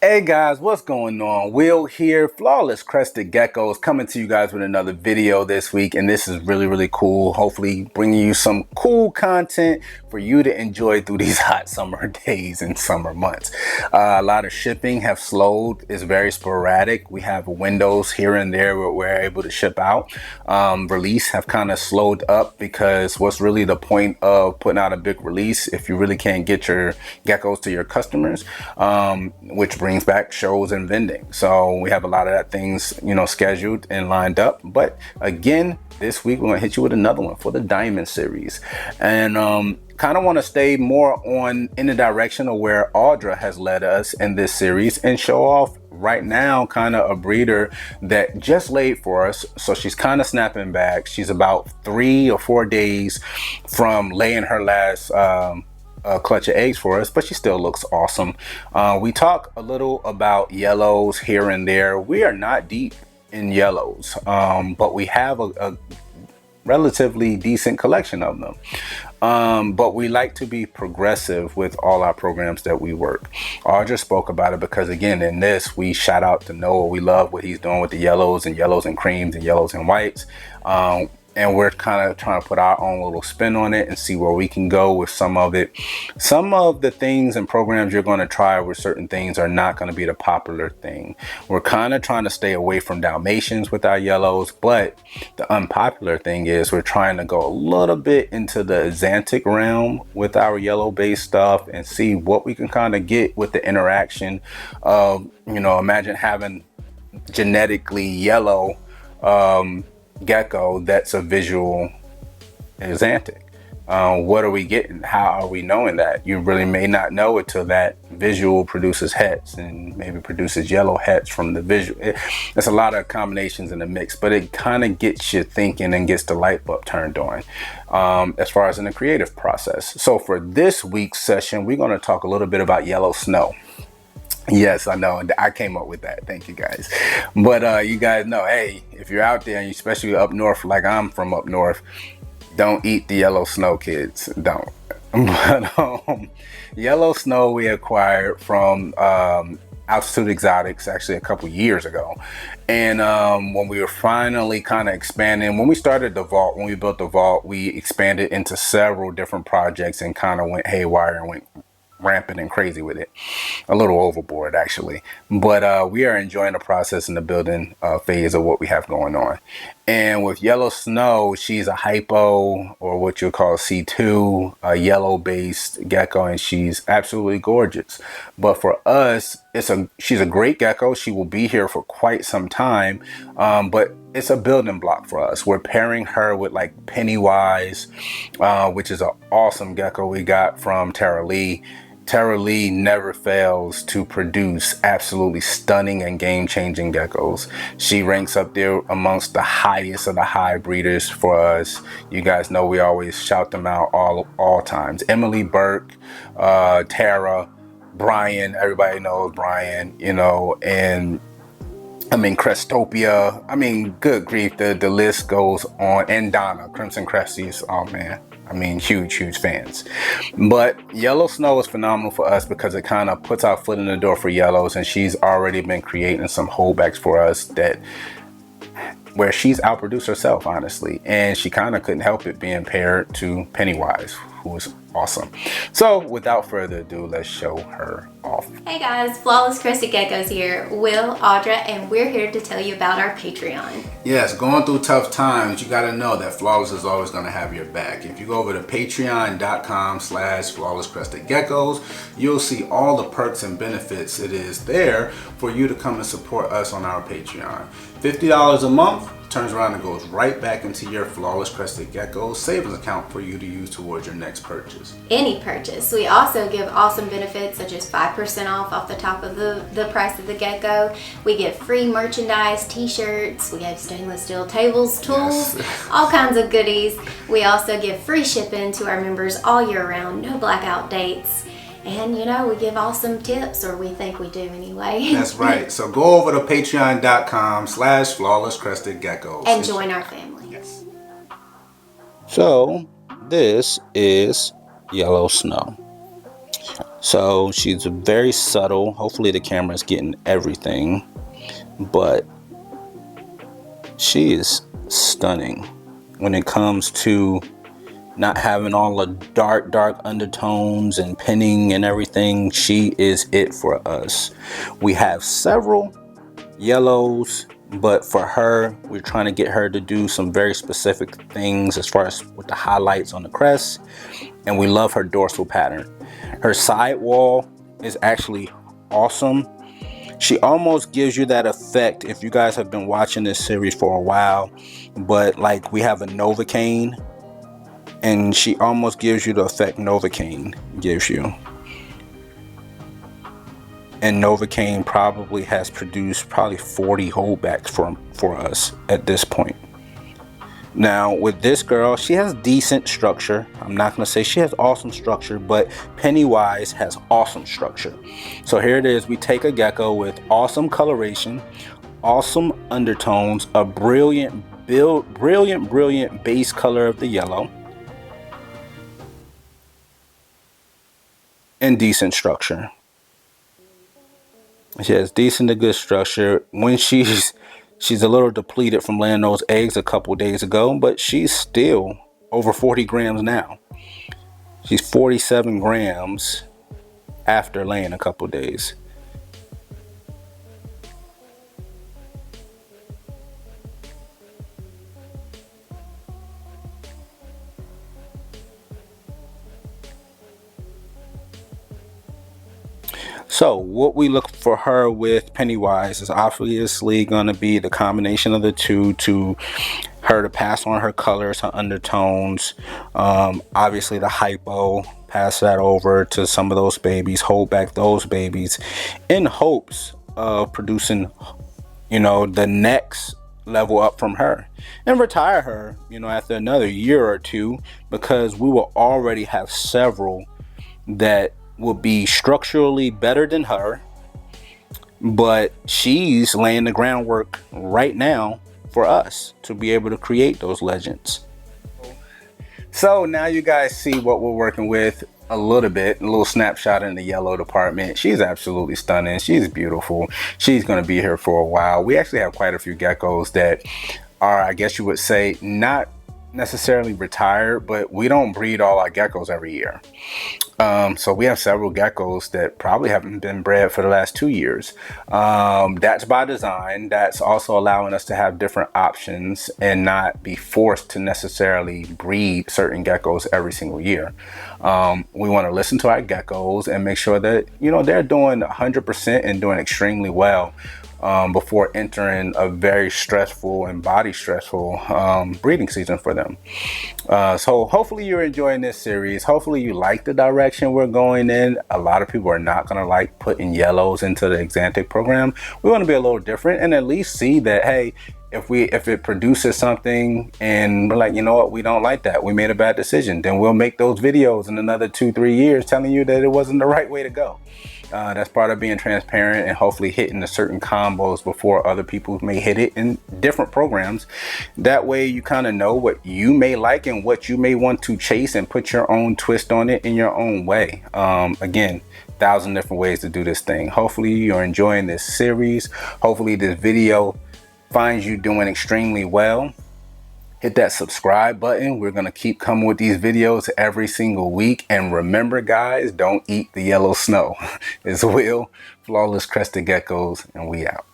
Hey guys, what's going on? Will here, Flawless Crested Geckos, coming to you guys with another video this week, and this is really cool. Hopefully bringing you some cool content for you to enjoy through these hot summer days and summer months. A lot of shipping have slowed. It's very sporadic. We have windows here and there where we're able to ship out. Release have kind of slowed up because what's really the point of putting out a big release if you really can't get your geckos to your customers, which brings back shows and vending. So we have a lot of that things, scheduled and lined up. But again, this week we're gonna hit you with another one for the Diamond series, and kind of want to stay more on in the direction of where Audra has led us in this series and show off right now kind of a breeder that just laid for us. So she's kind of snapping back. She's about 3 or 4 days from laying her last a clutch of eggs for us, but she still looks awesome. We talk a little about yellows here and there. We are not deep in yellows, but we have a relatively decent collection of them. But we like to be progressive with all our programs that we work. Audra spoke about it because, again, in this, we shout out to Noah. We love what he's doing with the yellows and creams and yellows and whites. And we're kind of trying to put our own little spin on it and see where we can go with some of it. Some of the things and programs you're going to try with certain things are not going to be the popular thing. We're kind of trying to stay away from Dalmatians with our yellows, but the unpopular thing is we're trying to go a little bit into the Xanthic realm with our yellow based stuff and see what we can kind of get with the interaction of, imagine having genetically yellow gecko that's a visual Xanthic. What are we getting? How are we knowing that? You really may not know it till that visual produces hets and maybe produces yellow hets from the visual. There's a lot of combinations in the mix, but it kind of gets you thinking and gets the light bulb turned on as far as in the creative process. So for this week's session, we're going to talk a little bit about yellow snow. Yes, I know. I came up with that. Thank you guys. But you guys know, hey, if you're out there, and especially up north, like I'm from up north, don't eat the yellow snow, kids. Don't. But yellow snow we acquired from Altitude Exotics actually a couple years ago. And when we were finally kind of expanding, when we started the vault, when we built the vault, we expanded into several different projects and kind of went haywire and went rampant and crazy with it, a little overboard actually, but we are enjoying the process in the building phase of what we have going on. And with yellow snow, she's a hypo, or what you'll call C2, a yellow based gecko, and she's absolutely gorgeous. But for us, she's a great gecko. She will be here for quite some time, but it's a building block for us. We're pairing her with like Pennywise, which is an awesome gecko we got from Tara Lee. Tara Lee never fails to produce absolutely stunning and game-changing geckos. She ranks up there amongst the highest of the high breeders for us. You guys know we always shout them out all times. Emily Burke, Tara, Brian, everybody knows Brian, and I mean, Crestopia. I mean, good grief, the list goes on. And Donna, Crimson Cresties. Oh, man. I mean, huge fans. But Yellow Snow is phenomenal for us because it kind of puts our foot in the door for yellows. And she's already been creating some holdbacks for us where she's outproduced herself, honestly. And she kind of couldn't help it being paired to Pennywise, who is awesome. So without further ado, let's show her off. Hey guys, Flawless Crested Geckos here, Will, Audra, and we're here to tell you about our Patreon. Yes, going through tough times, you gotta know that Flawless is always gonna have your back. If you go over to patreon.com/flawlesscrestedgeckos, you'll see all the perks and benefits it is there for you to come and support us on our Patreon. $50 a month turns around and goes right back into your Flawless Crested Geckos savings account for you to use towards your next purchase. Any purchase. We also give awesome benefits such as 5% off the top of the price of the gecko. We give free merchandise, t-shirts, we have stainless steel tables, tools, yes. All kinds of goodies. We also give free shipping to our members all year round, no blackout dates. And we give awesome tips, or we think we do anyway. That's right. So go over to patreon.com/flawlesscrestedgeckos and join our family. Yes. So this is Yellow Snow. So she's very subtle. Hopefully the camera's getting everything, but she is stunning when it comes to not having all the dark undertones and pinning and everything. She is it for us. We have several yellows, but for her, we're trying to get her to do some very specific things as far as with the highlights on the crest, and we love her dorsal pattern. Her sidewall is actually awesome. She almost gives you that effect, if you guys have been watching this series for a while, but like we have a Novocaine, and she almost gives you the effect Novocaine gives you. And Novocaine probably has produced probably 40 holdbacks for us at this point. Now with this girl, she has decent structure. I'm not going to say she has awesome structure, but Pennywise has awesome structure. So here it is. We take a gecko with awesome coloration, awesome undertones, a brilliant base color of the yellow, and decent structure. She has decent to good structure. When she's a little depleted from laying those eggs a couple days ago, but she's still over 40 grams now. She's 47 grams after laying a couple days. So what we look for her with Pennywise is obviously going to be the combination of the two, to her to pass on her colors, her undertones, obviously the hypo, pass that over to some of those babies, hold back those babies in hopes of producing, the next level up from her, and retire her, after another year or two, because we will already have several that will be structurally better than her, but she's laying the groundwork right now for us to be able to create those legends. So now you guys see what we're working with a little snapshot in the yellow department. She's absolutely stunning. She's beautiful. She's going to be here for a while. We actually have quite a few geckos that are, I guess you would say, not necessarily retired, but we don't breed all our geckos every year. So we have several geckos that probably haven't been bred for the last 2 years. That's by design. That's also allowing us to have different options and not be forced to necessarily breed certain geckos every single year. We want to listen to our geckos and make sure that, they're doing 100% and doing extremely well before entering a very stressful and body stressful breeding season for them. So hopefully you're enjoying this series. Hopefully you like the direction we're going in. A lot of people are not going to like putting yellows into the Xanthic program. We want to be a little different and at least see that, hey, if it produces something and we're like, you know what, we don't like that, we made a bad decision, then we'll make those videos in another 2-3 years telling you that it wasn't the right way to go. That's part of being transparent and hopefully hitting the certain combos before other people may hit it in different programs. That way you kind of know what you may like and what you may want to chase and put your own twist on it in your own way. Again, 1,000 different ways to do this thing. Hopefully you're enjoying this series. Hopefully this video finds you doing extremely well. Hit that subscribe button. We're going to keep coming with these videos every single week. And remember, guys, don't eat the yellow snow. It's Will, Flawless Crested Geckos, and we out.